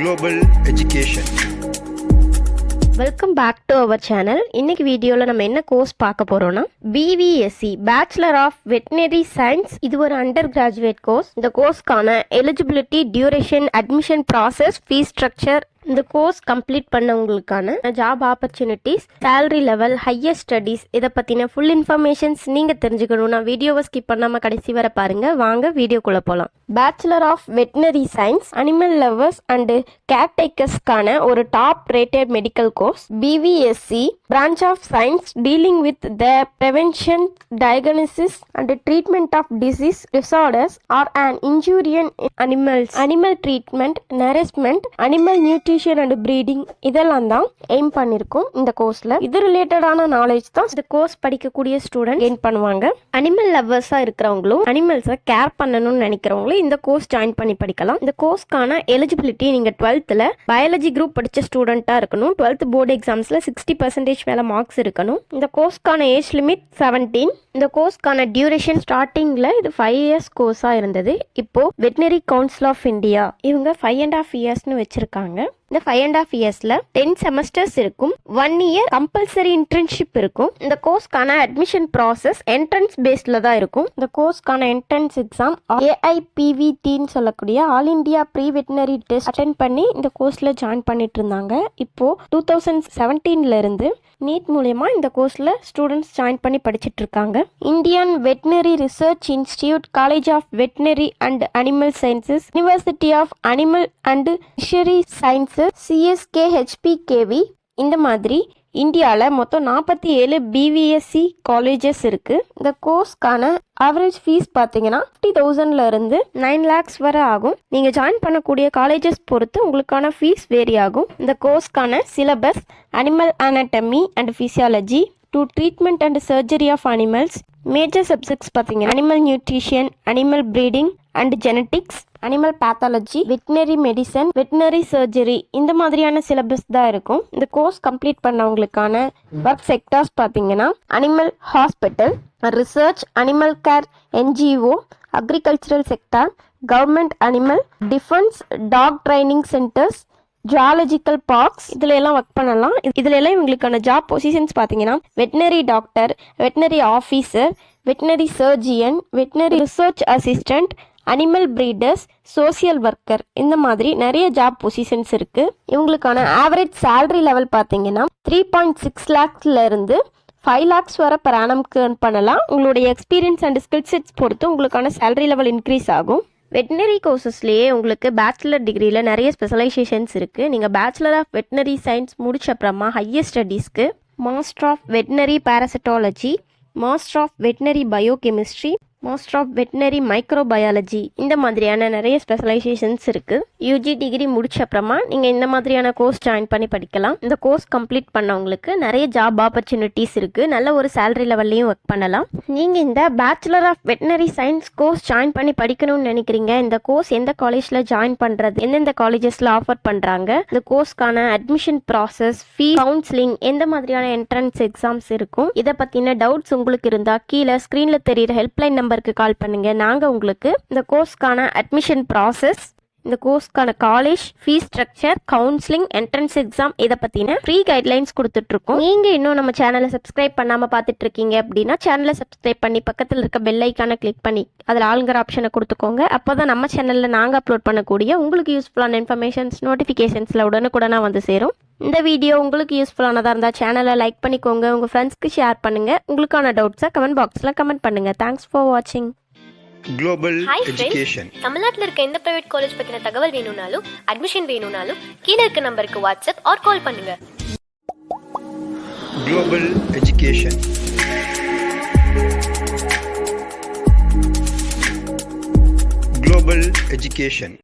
Global Education. Welcome back to our channel. இன்னைக்கு வீடியோவில் நம்ம என்ன கோர்ஸ் பார்க்க போறோம்னா BVSc bachelor of veterinary science. இது ஒரு அண்டர் கிராஜுவேட் கோர்ஸ். இந்த கோர்ஸ்க்கான eligibility, duration, admission process, fees structure, இந்த கோர்ஸ் கம்ப்ளீட் பண்ணவங்களுக்கான job opportunities, salary level, higher studies, இதை பற்றின ஃபுல் இன்ஃபர்மேஷன்ஸ் நீங்கள் தெரிஞ்சுக்கணும்னா வீடியோவை ஸ்கிப் பண்ணாமல் கடைசி வரை பாருங்கள். வாங்க வீடியோக்குள்ளே போகலாம். Bachelor of veterinary science animal lovers and கேர்டேக்கர்ஸ்க்கான ஒரு top rated medical course. BVSc branch of science dealing with the prevention, diagnosis and treatment of disease disorders or an injury in animals, animal treatment, nourishment, animal nutrition and breeding, இதெல்லாம் தான் aim பண்ணிருக்கோம் இந்த கோர்ஸ்ல. இது ரிலேட்டடான knowledge தான் இந்த course படிக்கக்கூடிய student gain பண்ணுவாங்க. அனிமல் லவ்வர்ஸா இருக்கிறவங்களும் அனிமல்ஸை கேர் பண்ணணும்னு நினைக்கிறவங்களும் இந்த கோர்ஸ் ஜாயின் பண்ணி படிக்கலாம். இந்த கோர்ஸ்க்கான எலிஜிபிலிட்டி, நீங்க 12th பயாலஜி குரூப் படிச்ச ஸ்டூடெண்டா இருக்கணும். 12th போர்டு எக்ஸாம்ஸ்ல 60% மேல மார்க்ஸ் இருக்கணும். இந்த கோர்ஸ்க்கான ஏஜ் லிமிட் 17. இந்த கோர்ஸ்க்கான டியூரேஷன் ஸ்டார்டிங்ல இது 5 years கோர்ஸா இருந்தது. இப்போ வெட்டினரி கவுன்சில் ஆஃப் இந்தியா இவங்க 5.5 yearsனு வச்சிருக்காங்க. இந்த 5.5 yearsல 10 semesters இருக்கும். 1 year கம்பல்சரி இன்டர்ன்ஷிப் இருக்கும். இந்த கோர்ஸ்க்கான அட்மிஷன் ப்ராசஸ் என்ட்ரன்ஸ் பேஸ்ல தான் இருக்கும். இந்த கோர்ஸ்க்கான என்ட்ரன்ஸ் எக்ஸாம் AIPVTன்னு சொல்லக்கூடிய all India pre veterinary test attend பண்ணி இந்த கோர்ஸ்ல ஜாயின் பண்ணிட்டு இருந்தாங்க. இப்போ 2017ல இருந்து நீட் மூலமா இந்த கோர்ஸ்ல ஸ்டூடெண்ட்ஸ் ஜாயின் பண்ணி படிச்சிட்டு இருக்காங்க. Indian veterinary research institute, college of veterinary and animal sciences, university of animal and fishery sciences, CSKHPKV, இந்த மாதிரி இந்தியாவில் மொத்தம் 47 BVSc காலேஜஸ் இருக்கு. இந்த கோர்ஸ்க்கான ஆவரேஜ் ஃபீஸ் பார்த்தீங்கன்னா 50,000ல இருந்து 9 lakhs வரை ஆகும். நீங்க ஜாயின் பண்ணக்கூடிய காலேஜஸ் பொறுத்து உங்களுக்கான ஃபீஸ் வேரி ஆகும். இந்த கோர்ஸ்க்கான syllabus animal anatomy and physiology to treatment and surgery of animals. Major subjects பார்த்தீங்கன்னா animal nutrition, animal breeding and genetics, animal pathology, veterinary medicine, veterinary surgery, இந்த மாதிரியான சிலபஸ் தான் இருக்கும். இந்த கோர்ஸ் கம்ப்ளீட் பண்ணவங்களுக்கான ஒர்க் செக்டார்ஸ் பார்த்தீங்கன்னா animal hospital, research, animal care, NGO, agricultural sector, government animal, defence, dog training centres, zoological parks, இதுல எல்லாம் work பண்ணலாம். இதுல எல்லாம் இவங்களுக்கான ஜாப் பொசிஷன்ஸ் பார்த்தீங்கன்னா veterinary doctor, veterinary officer, veterinary surgeon, veterinary research assistant, animal breeders, social worker, இந்த மாதிரி நிறைய ஜாப் பொசிஷன்ஸ் இருக்கு. இவங்களுக்கான ஆவரேஜ் சேலரி லெவல் பார்த்தீங்கன்னா 3.6 lakhsல இருந்து 5 lakhs வரை per annumக்கு earn பண்ணலாம். உங்களுடைய எக்ஸ்பீரியன்ஸ் அண்ட் ஸ்கில் செட்ஸ் பொறுத்து உங்களுக்கான சேலரி லெவல் இன்க்ரீஸ் ஆகும். வெட்டினரி கோர்சஸ்லேயே உங்களுக்கு பேச்சுலர் டிகிரியில் நிறைய ஸ்பெஷலைசேஷன்ஸ் இருக்குது. நீங்கள் பேச்சுலர் ஆஃப் வெட்டினரி சயின்ஸ் முடிச்ச அப்புறமா ஹையர் ஸ்டடீஸ்க்கு master of veterinary parasitology, master of veterinary biochemistry, master of veterinary microbiology, இந்த மாதிரியான நிறைய ஸ்பெஷலைசேஷன்ஸ் இருக்குது. UG டிகிரி முடிச்ச அப்புறமா நீங்கள் இந்த மாதிரியான கோர்ஸ் ஜாயின் பண்ணி படிக்கலாம். இந்த கோர்ஸ் கம்ப்ளீட் பண்ணவங்களுக்கு நிறைய ஜாப் ஆப்பர்ச்சுனிட்டிஸ் இருக்குது. நல்ல ஒரு சேலரி லெவல்லையும் ஒர்க் பண்ணலாம். நீங்கள் இந்த bachelor of veterinary science course join பண்ணி படிக்கணும்னு நினைக்கிறீங்க. இந்த கோர்ஸ் எந்த காலேஜில் ஜாயின் பண்ணுறது, எந்தெந்த காலேஜஸில் ஆஃபர் பண்ணுறாங்க, இந்த கோர்ஸ்க்கான அட்மிஷன் ப்ராசஸ், ஃபீ, கவுன்சிலிங், எந்த மாதிரியான என்ட்ரன்ஸ் எக்ஸாம்ஸ் இருக்கும், இதை பற்றின டவுட்ஸ் உங்களுக்கு இருந்தால் கீழே ஸ்க்ரீனில் தெரியிற ஹெல்ப்லைன் நம்பருக்கு கால் பண்ணுங்க. நாங்கள் உங்களுக்கு இந்த கோர்ஸ்க்கான அட்மிஷன் ப்ராசஸ், இந்த கோர்ஸ்க்கான college, fees structure, counselling, entrance exam, இதை பற்றின ஃப்ரீ கைட்லைன்ஸ் கொடுத்துட்ருக்கோம். நீங்கள் இன்னும் நம்ம சேனலை சப்ஸ்கிரைப் பண்ணாமல் பார்த்துட்டு இருக்கீங்க அப்படின்னா சேனலை சப்ஸ்கிரைப் பண்ணி பக்கத்தில் இருக்க பெல் ஐக்கானை கிளிக் பண்ணி அதில் ஆளுங்கிற ஆப்ஷனை கொடுத்துக்கோங்க. அப்போ தான் நம்ம சேனலில் நாங்கள் அப்லோட் பண்ணக்கூடிய உங்களுக்கு யூஸ்ஃபுல்லான இன்ஃபர்மேஷன்ஸ் நோட்டிஃபிகேஷன்ஸில் உடனுக்குடனே வந்து சேரும். இந்த வீடியோ உங்களுக்கு யூஸ்ஃபுல்லானதாக இருந்தால் சேனலை லைக் பண்ணிக்கோங்க, உங்கள் ஃப்ரெண்ட்ஸ்க்கு ஷேர் பண்ணுங்கள். உங்களுக்கான டவுட்ஸை கமெண்ட் பாக்ஸில் கமெண்ட் பண்ணுங்கள். தேங்க்ஸ் ஃபார் வாட்சிங். Global Education. தமிழ்நாட்டில் இருக்க எந்த பிரைவேட் காலேஜ் பத்தின தகவல் வேணும்னாலும், அட்மிஷன் வேணும்னாலும் கீழே இருக்க நம்பருக்கு வாட்ஸ்அப் ஆர் கால் பண்ணுங்க. Global Education. Global Education.